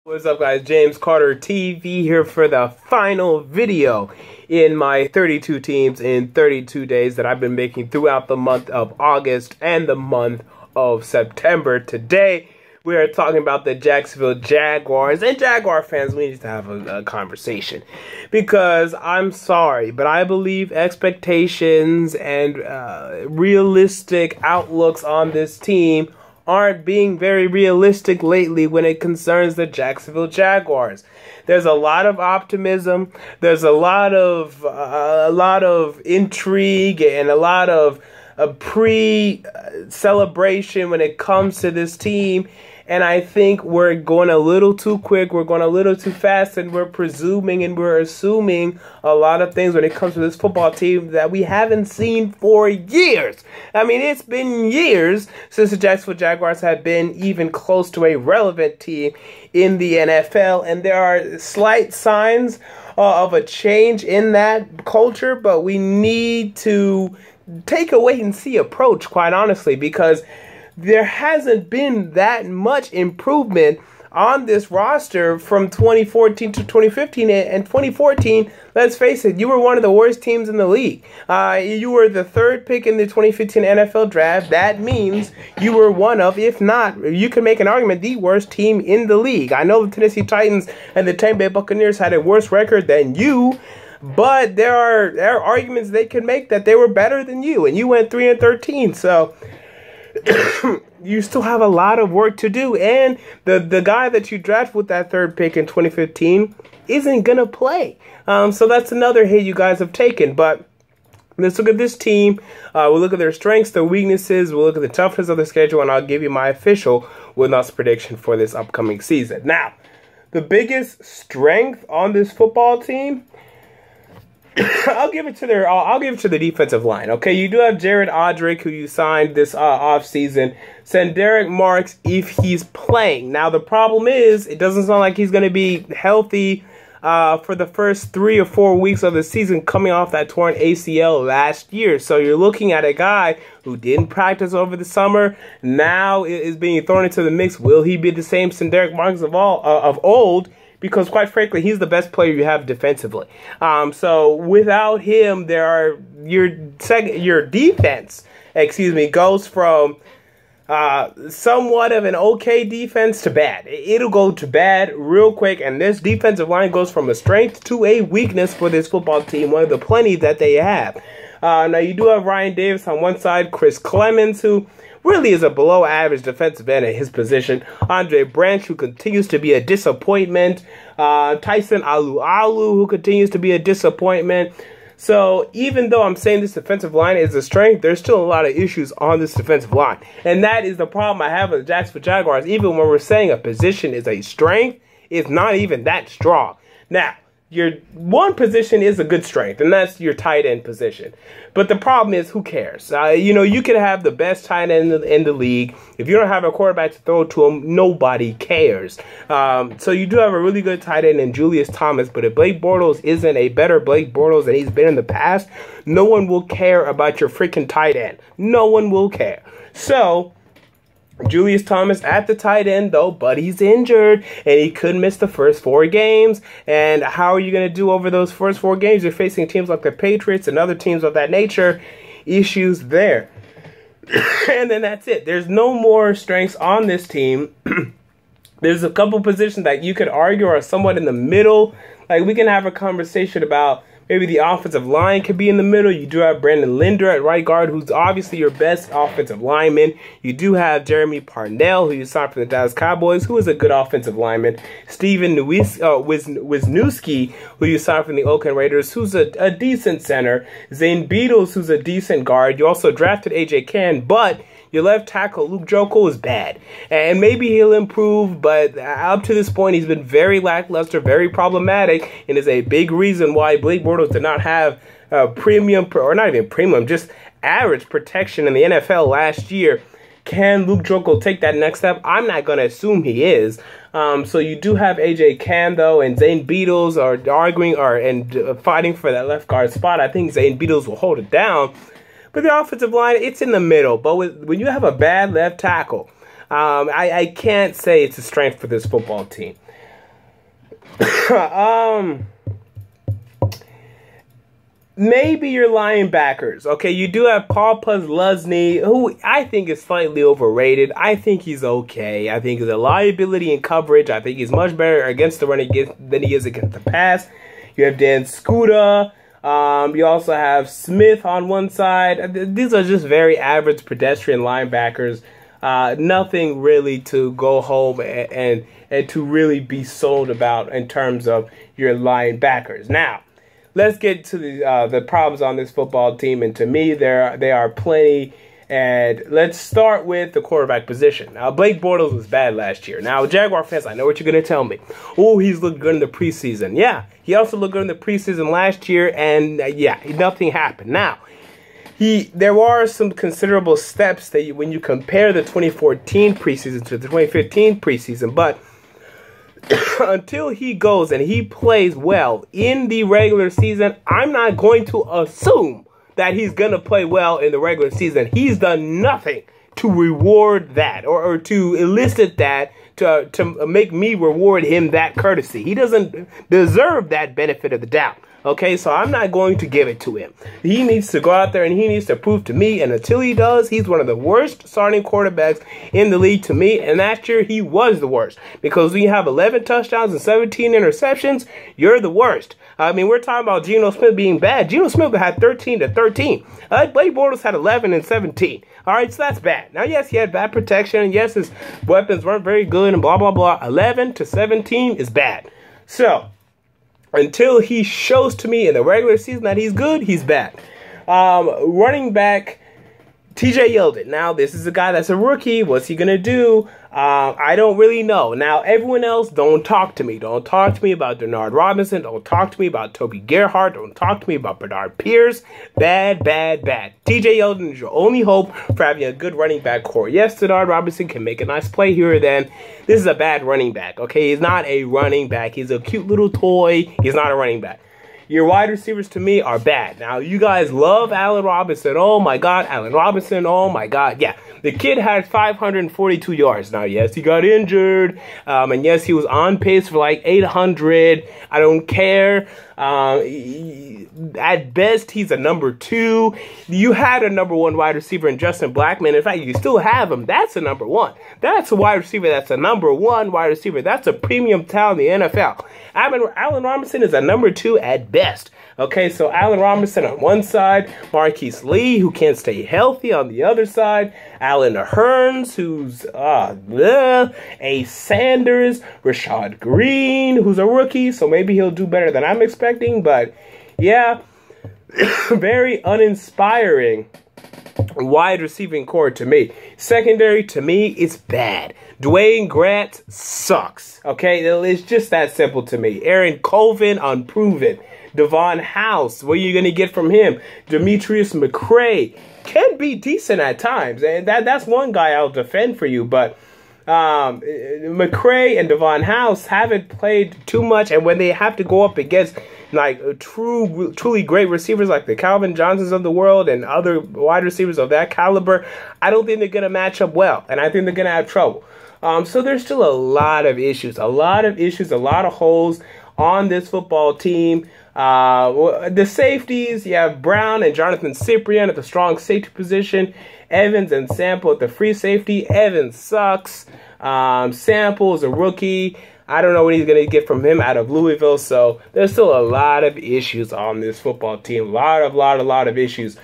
What's up, guys? James Carter TV here for the final video in my 32 teams in 32 days that I've been making throughout the month of August and the month of September. Today, we are talking about the Jacksonville Jaguars. And Jaguar fans, we need to have a conversation. Because I'm sorry, but I believe expectations and realistic outlooks on this team aren't being very realistic lately when it concerns the Jacksonville Jaguars. There's a lot of optimism. There's a lot of intrigue and a lot of pre-celebration when it comes to this team. And I think we're going a little too quick, we're going a little too fast, and we're presuming and we're assuming a lot of things when it comes to this football team that we haven't seen for years. I mean, it's been years since the Jacksonville Jaguars have been even close to a relevant team in the NFL, and there are slight signs of a change in that culture, but we need to take a wait-and-see approach, quite honestly, because there hasn't been that much improvement on this roster from 2014 to 2015. And 2014, let's face it, you were one of the worst teams in the league. You were the third pick in the 2015 NFL draft. That means you were one of, if not, you can make an argument, the worst team in the league. I know the Tennessee Titans and the Tampa Bay Buccaneers had a worse record than you, but there are arguments they can make that they were better than you, and you went 3-13. So you still have a lot of work to do, and the guy that you drafted with that third pick in 2015 isn't going to play. So that's another hit you guys have taken. But let's look at this team. We'll look at their strengths, their weaknesses. We'll look at the toughness of the schedule, and I'll give you my official win-loss prediction for this upcoming season. Now, the biggest strength on this football team, I'll give it to the defensive line. Okay, you do have Jared Odrick, who you signed this offseason. Sen'derrick marks if he's playing. Now the problem is, it doesn't sound like he's going to be healthy for the first 3 or 4 weeks of the season, coming off that torn ACL last year. So you're looking at a guy who didn't practice over the summer, now is being thrown into the mix. Will he be the same Sen'derrick Marks of old? Because, quite frankly, he's the best player you have defensively. So without him, your defense, goes from somewhat of an okay defense to bad. It'll go to bad real quick, and this defensive line goes from a strength to a weakness for this football team, one of the plenty that they have. Now, you do have Ryan Davis on one side, Chris Clemens, who really is a below-average defensive end at his position. Andre Branch, who continues to be a disappointment. Tyson Alualu, who continues to be a disappointment. So even though I'm saying this defensive line is a strength, there's still a lot of issues on this defensive line. And that is the problem I have with the Jacksonville Jaguars. Even when we're saying a position is a strength, it's not even that strong. Now, your one position is a good strength, and that's your tight end position. But the problem is, who cares? You can have the best tight end in the league. If you don't have a quarterback to throw to him, nobody cares. So you do have a really good tight end in Julius Thomas, but if Blake Bortles isn't a better Blake Bortles than he's been in the past, no one will care about your freaking tight end. No one will care. So Julius Thomas at the tight end, though, but he's injured, and he could miss the first 4 games. And how are you going to do over those first 4 games? You're facing teams like the Patriots and other teams of that nature. Issues there. And then that's it. There's no more strengths on this team. There's a couple positions that you could argue are somewhat in the middle. Like, we can have a conversation about maybe the offensive line could be in the middle. You do have Brandon Linder at right guard, who's obviously your best offensive lineman. You do have Jeremy Parnell, who you signed from the Dallas Cowboys, who is a good offensive lineman. Steven Wisniewski, who you signed from the Oakland Raiders, who's a decent center. Zane Beadles, who's a decent guard. You also drafted A.J. Cann, but your left tackle, Luke Joeckel, is bad. And maybe he'll improve, but up to this point, he's been very lackluster, very problematic, and is a big reason why Blake Bortles did not have premium, or not even premium, just average protection in the NFL last year. Can Luke Joeckel take that next step? I'm not going to assume he is. So you do have A.J. Cann, though, and Zane Beadles are arguing and fighting for that left guard spot. I think Zane Beadles will hold it down. But the offensive line, it's in the middle. But when you have a bad left tackle, I can't say it's a strength for this football team. Maybe your linebackers. Okay, you do have Paul Posluszny, who I think is slightly overrated. I think he's okay. I think he's a liability in coverage. I think he's much better against the run than he is against the pass. You have Dan Skuta. You also have Smith on one side. These are just very average pedestrian linebackers. Nothing really to go home and to really be sold about in terms of your linebackers. Now, let's get to the problems on this football team, and to me, they are plenty. And let's start with the quarterback position. Now, Blake Bortles was bad last year. Now, Jaguar fans, I know what you're going to tell me. Oh, he's looked good in the preseason. Yeah, he also looked good in the preseason last year, and yeah, nothing happened. Now, there are some considerable steps that when you compare the 2014 preseason to the 2015 preseason, but until he goes and he plays well in the regular season, I'm not going to assume that he's going to play well in the regular season. He's done nothing to reward that or to elicit that, to make me reward him that courtesy. He doesn't deserve that benefit of the doubt. Okay, so I'm not going to give it to him. He needs to go out there and he needs to prove to me, and until he does, he's one of the worst starting quarterbacks in the league to me, and last year he was the worst. Because when you have 11 touchdowns and 17 interceptions, you're the worst. I mean, we're talking about Geno Smith being bad. Geno Smith had 13 to 13. Blake Bortles had 11 and 17. All right, so that's bad. Now, yes, he had bad protection, and yes, his weapons weren't very good, and blah, blah, blah. 11 to 17 is bad. So, until he shows to me in the regular season that he's good, he's bad. Running back, TJ Yeldon. Now, this is a guy that's a rookie. What's he going to do? I don't really know. Now, everyone else, don't talk to me. Don't talk to me about Denard Robinson. Don't talk to me about Toby Gerhart. Don't talk to me about Bernard Pierce. Bad, bad, bad. TJ Yeldon is your only hope for having a good running back core. Yes, Denard Robinson can make a nice play here or then. This is a bad running back, okay? He's not a running back. He's a cute little toy. He's not a running back. Your wide receivers, to me, are bad. Now, you guys love Allen Robinson. Oh, my God. Allen Robinson. Oh, my God. Yeah. The kid had 542 yards. Now, yes, he got injured. And, yes, he was on pace for like 800. I don't care. At best, he's a number 2. You had a number 1 wide receiver in Justin Blackmon. In fact, you still have him. That's a number 1. That's a wide receiver. That's a number 1 wide receiver. That's a premium talent in the NFL. Allen Robinson is a number 2 at best. Okay, so Allen Robinson on one side, Marquise Lee, who can't stay healthy, on the other side, Alan Hearns, who's A. Sanders, Rashad Green, who's a rookie, so maybe he'll do better than I'm expecting, but yeah, very uninspiring wide receiving core to me. Secondary, to me, it's bad. Dwayne Grant sucks, okay? It's just that simple to me. Aaron Colvin, unproven. Devon House, what are you going to get from him? Demetrius McCray can be decent at times, and that's one guy I'll defend for you, but McCray and Devon House haven't played too much, and when they have to go up against like truly great receivers like the Calvin Johnsons of the world and other wide receivers of that caliber, I don't think they're going to match up well, and I think they're going to have trouble. So there's still a lot of issues, a lot of holes on this football team. The safeties, you have Brown and Jonathan Cyprien at the strong safety position. Evans and Sample at the free safety. Evans sucks. Sample is a rookie. I don't know what he's going to get from him out of Louisville. So there's still a lot of issues on this football team. A lot of issues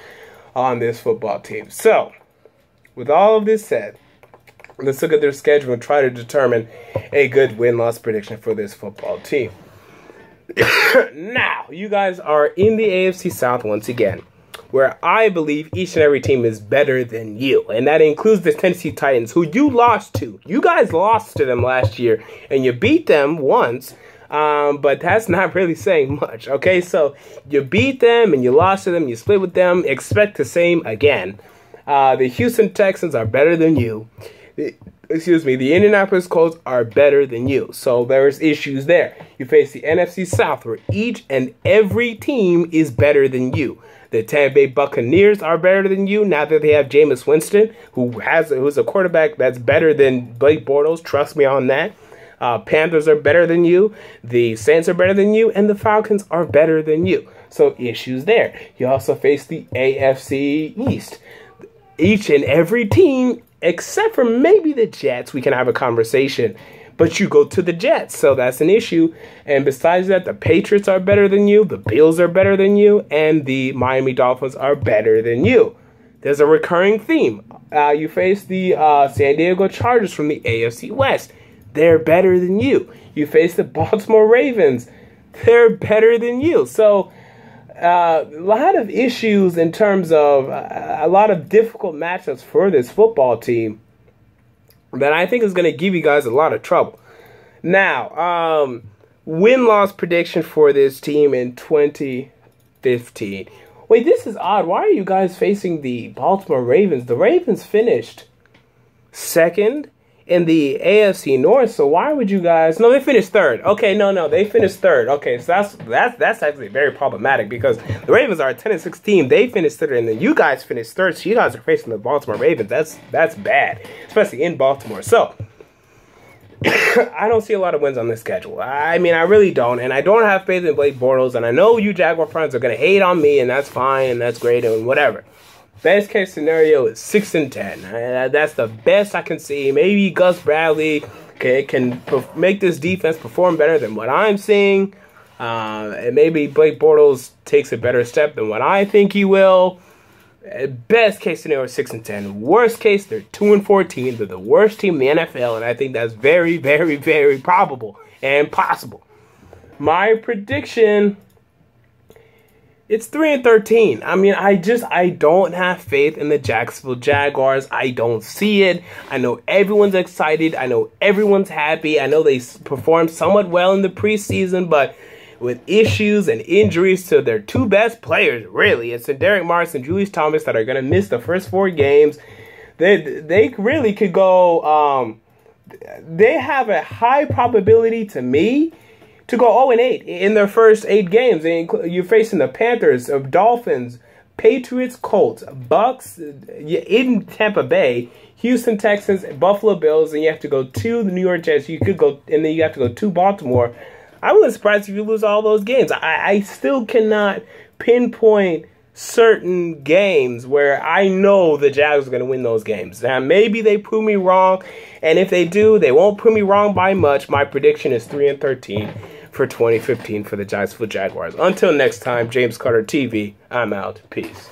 on this football team. So with all of this said, let's look at their schedule and try to determine a good win-loss prediction for this football team. Now, you guys are in the AFC South once again, where I believe each and every team is better than you. And that includes the Tennessee Titans, who you lost to. You guys lost to them last year, and you beat them once, but that's not really saying much. Okay, so you beat them, and you lost to them, you split with them. Expect the same again. The Houston Texans are better than you. The Indianapolis Colts are better than you. So there's issues there. You face the NFC South, where each and every team is better than you. The Tampa Bay Buccaneers are better than you now that they have Jameis Winston, who's a quarterback that's better than Blake Bortles. Trust me on that. Panthers are better than you, the Saints are better than you, and the Falcons are better than you. So issues there. You also face the AFC East. Each and every team, except for maybe the Jets, we can have a conversation. But you go to the Jets, so that's an issue. And besides that, the Patriots are better than you, the Bills are better than you, and the Miami Dolphins are better than you. There's a recurring theme. You face the San Diego Chargers from the AFC West. They're better than you. You face the Baltimore Ravens. They're better than you. So a lot of issues in terms of a lot of difficult matchups for this football team that I think is going to give you guys a lot of trouble. Now, win-loss prediction for this team in 2015. Wait, this is odd. Why are you guys facing the Baltimore Ravens? The Ravens finished second in the AFC North, so why would you guys... No, they finished third. Okay, no, they finished third. Okay, so that's actually very problematic because the Ravens are a 10-6 team. They finished third, and then you guys finished third, so you guys are facing the Baltimore Ravens. That's bad, especially in Baltimore. So, I don't see a lot of wins on this schedule. I mean, I really don't, and I don't have faith in Blake Bortles, and I know you Jaguar fans are going to hate on me, and that's fine, and that's great, and whatever. Best case scenario is 6-10. That's the best I can see. Maybe Gus Bradley can make this defense perform better than what I'm seeing. And maybe Blake Bortles takes a better step than what I think he will. Best case scenario is 6-10. Worst case, they're 2-14. They're the worst team in the NFL, and I think that's very, very, very probable and possible. My prediction... It's 3-13. I mean, I don't have faith in the Jacksonville Jaguars. I don't see it. I know everyone's excited. I know everyone's happy. I know they performed somewhat well in the preseason, but with issues and injuries to their two best players, really, it's sen'derrick and Julius Thomas that are going to miss the first 4 games. They really could go. They have a high probability to me to go 0-8 in their first 8 games. You're facing the Panthers, Dolphins, Patriots, Colts, Bucks in Tampa Bay, Houston Texans, Buffalo Bills, and you have to go to the New York Jets. You could go, and then you have to go to Baltimore. I wouldn't be surprised if you lose all those games. I still cannot pinpoint certain games where I know the Jags are going to win those games. Now, maybe they prove me wrong, and if they do, they won't prove me wrong by much. My prediction is 3-13 for 2015 for the Jacksonville Jaguars. Until next time, James Carter TV, I'm out. Peace.